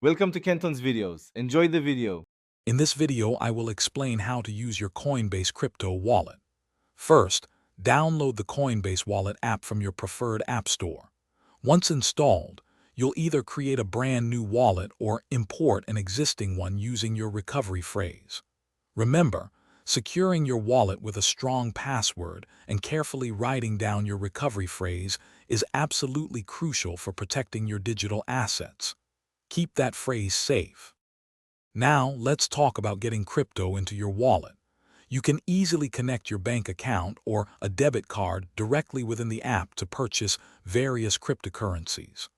Welcome to Kenton's videos. Enjoy the video. In this video, I will explain how to use your Coinbase crypto wallet. First, download the Coinbase wallet app from your preferred app store. Once installed, you'll either create a brand new wallet or import an existing one using your recovery phrase. Remember, securing your wallet with a strong password and carefully writing down your recovery phrase is absolutely crucial for protecting your digital assets. Keep that phrase safe. Now, let's talk about getting crypto into your wallet. You can easily connect your bank account or a debit card directly within the app to purchase various cryptocurrencies.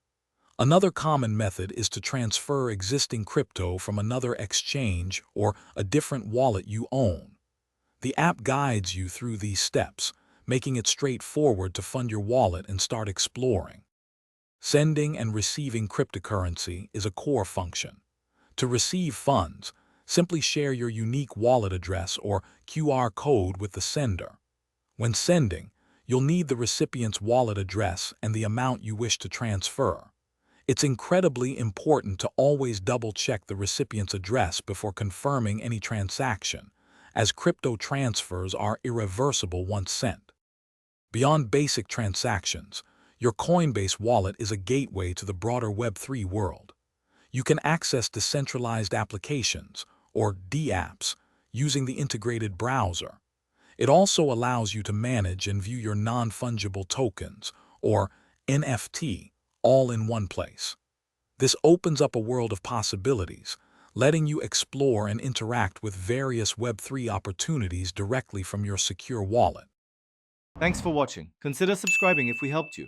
Another common method is to transfer existing crypto from another exchange or a different wallet you own. The app guides you through these steps, making it straightforward to fund your wallet and start exploring. Sending and receiving cryptocurrency is a core function. To receive funds, simply share your unique wallet address or QR code with the sender. When sending, you'll need the recipient's wallet address and the amount you wish to transfer. It's incredibly important to always double-check the recipient's address before confirming any transaction, as crypto transfers are irreversible once sent. Beyond basic transactions, your Coinbase wallet is a gateway to the broader Web3 world. You can access decentralized applications, or dApps, using the integrated browser. It also allows you to manage and view your non-fungible tokens, or NFT, all in one place. This opens up a world of possibilities, letting you explore and interact with various Web3 opportunities directly from your secure wallet. Thanks for watching. Consider subscribing if we helped you.